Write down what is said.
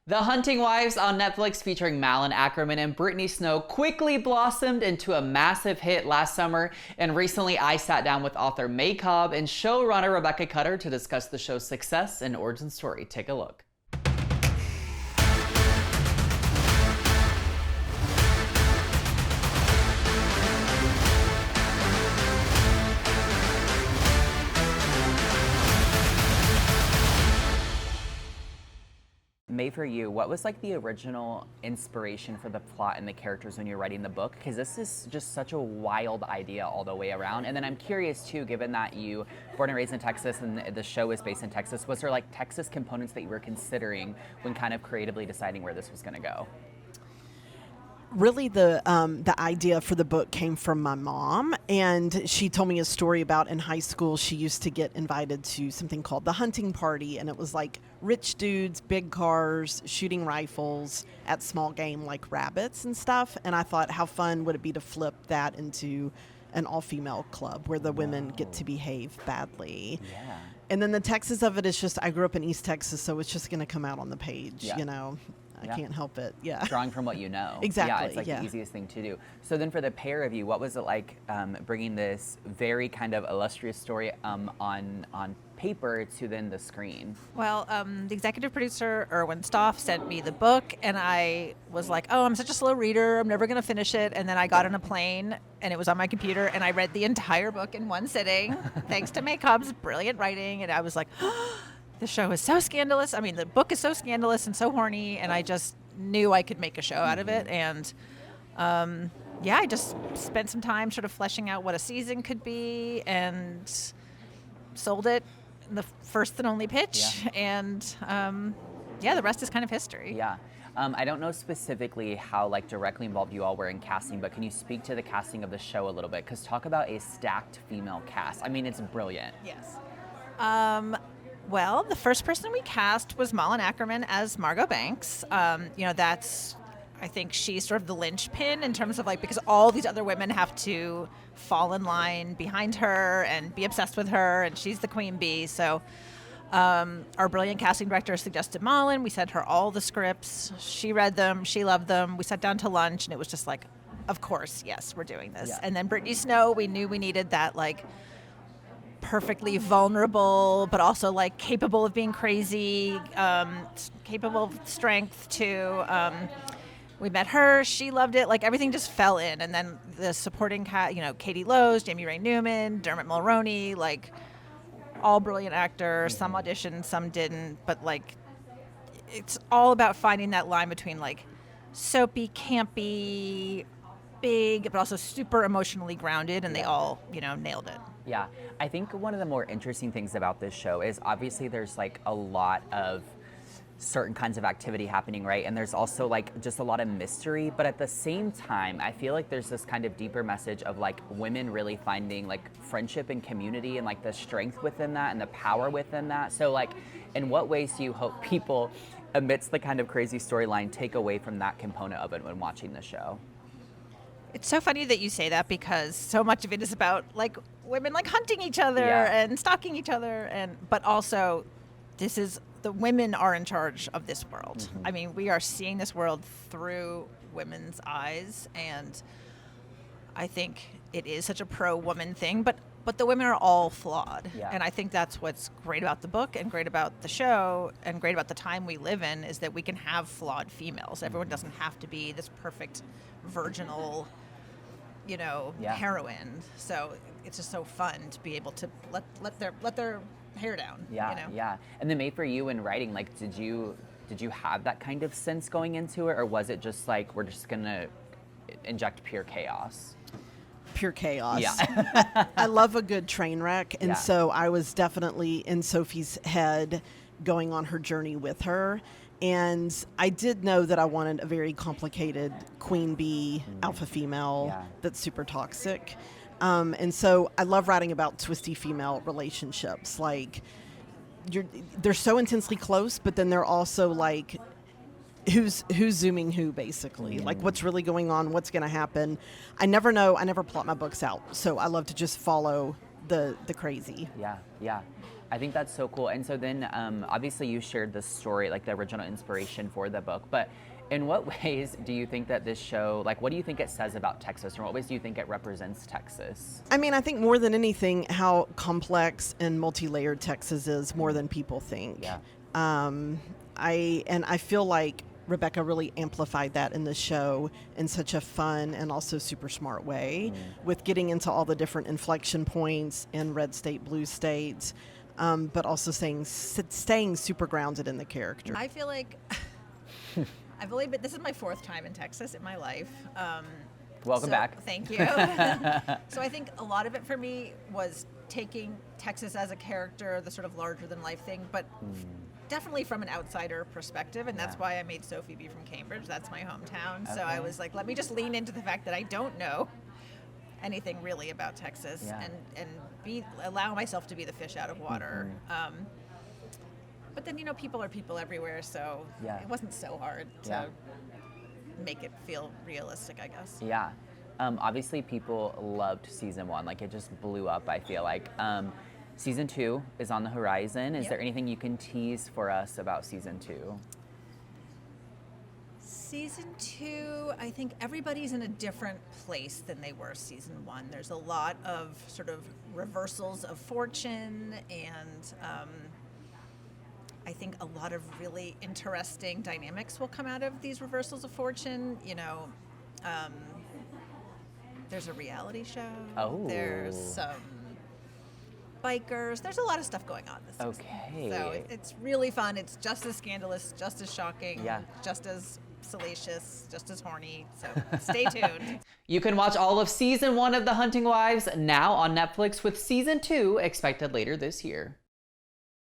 The Hunting Wives on Netflix featuring Malin, Åkerman, and Brittany Snow quickly blossomed into a massive hit last summer, and recently I sat down with author May Cobb and showrunner Rebecca Cutter to discuss the show's success and origin story. Take a look. May, for you, what was like the original inspiration for the plot and the characters when you're writing the book? Because this is just such a wild idea all the way around. And then I'm curious too, given that you born and raised in Texas and the show is based in Texas, was there like Texas components that you were considering when kind of creatively deciding where this was going to go? Really, the idea for the book came from my mom, and she told me a story about in high school she used to get invited to something called the hunting party, and it was like rich dudes, big cars, shooting rifles at small game like rabbits and stuff. And I thought, how fun would it be to flip that into an all-female club where the women get to behave badly. Yeah. And then the Texas of it is just, I grew up in East Texas, so it's just going to come out on the page, you know. I can't help it. Yeah. Drawing from what you know. Exactly. Yeah, it's like the easiest thing to do. So then for the pair of you, what was it like bringing this very kind of illustrious story on paper to then the screen? Well, the executive producer, Erwin Stoff, sent me the book, and I was like, oh, I'm such a slow reader. I'm never going to finish it. And then I got on a plane, and it was on my computer, and I read the entire book in one sitting, thanks to May Cobb's brilliant writing. And I was like, the show is so scandalous. I mean, the book is so scandalous and so horny, and I just knew I could make a show out of it. And I just spent some time sort of fleshing out what a season could be, and sold it in the first and only pitch. Yeah. And the rest is kind of history. Yeah. I don't know specifically how like directly involved you all were in casting, but can you speak to the casting of the show a little bit? Because talk about a stacked female cast. I mean, it's brilliant. Yes. Well, the first person we cast was Malin Åkerman as Margot Banks. That's, I think she's sort of the linchpin in terms of like, because all these other women have to fall in line behind her and be obsessed with her, and she's the queen bee. So our brilliant casting director suggested Malin. We sent her all the scripts. She read them. She loved them. We sat down to lunch, and it was just like, of course, yes, we're doing this. Yeah. And then Brittany Snow, we knew we needed that like perfectly vulnerable, but also like capable of being crazy, capable of strength too. We met her, she loved it, like everything just fell in. And then the supporting cast, Katie Lowe's, Jamie Ray Newman, Dermot Mulroney, like all brilliant actors. Some auditioned, some didn't, but like it's all about finding that line between like soapy, campy, big, but also super emotionally grounded, and they all, nailed it. Yeah, I think one of the more interesting things about this show is obviously there's like a lot of certain kinds of activity happening, right? And there's also like just a lot of mystery, but at the same time, I feel like there's this kind of deeper message of like women really finding like friendship and community and like the strength within that and the power within that. So like, in what ways do you hope people, amidst the kind of crazy storyline, take away from that component of it when watching the show? It's so funny that you say that, because so much of it is about like women like hunting each other and stalking each other, but also the women are in charge of this world. Mm-hmm. I mean, we are seeing this world through women's eyes, and I think it is such a pro-woman thing, but the women are all flawed. Yeah. And I think that's what's great about the book and great about the show and great about the time we live in, is that we can have flawed females. Everyone doesn't have to be this perfect virginal heroine. So it's just so fun to be able to let their hair down. Yeah, yeah. And then May, for you in writing, like, did you have that kind of sense going into it, or was it just like, we're just gonna inject pure chaos? Pure chaos. Yeah. I love a good train wreck, and so I was definitely in Sophie's head going on her journey with her. And I did know that I wanted a very complicated queen bee alpha female that's super toxic. And so I love writing about twisty female relationships. Like, they're so intensely close, but then they're also like, who's zooming who, basically. Like, what's really going on, what's going to happen. I never know. I never plot my books out. So I love to just follow the crazy. Yeah, yeah. I think that's so cool. And so then obviously you shared the story, like the original inspiration for the book, but in what ways do you think that this show, like what do you think it says about Texas, or in what ways do you think it represents Texas? I mean, I think more than anything, how complex and multi-layered Texas is more than people think. Yeah. I feel like Rebecca really amplified that in the show in such a fun and also super smart way, with getting into all the different inflection points in red state, blue states, but also staying super grounded in the character. I feel like I've only been, this is my 4th time in Texas in my life. Welcome back. Thank you. So I think a lot of it for me was taking Texas as a character, the sort of larger than life thing, but definitely from an outsider perspective, and that's why I made Sophie be from Cambridge. That's my hometown. Okay. So I was like, let me just lean into the fact that I don't know anything really about Texas, and allow myself to be the fish out of water. But then, people are people everywhere, so it wasn't so hard to make it feel realistic, I guess. Yeah. Obviously, people loved season 1. Like, it just blew up, I feel like. Season 2 is on the horizon. Is there anything you can tease for us about season 2? Season 2, I think everybody's in a different place than they were season 1. There's a lot of sort of reversals of fortune, and I think a lot of really interesting dynamics will come out of these reversals of fortune. There's a reality show. Oh. There's some bikers. There's a lot of stuff going on this season. Okay. So it's really fun. It's just as scandalous, just as shocking, Yeah. just as salacious, just as horny. So stay tuned. You can watch all of season 1 of The Hunting Wives now on Netflix, with season 2 expected later this year.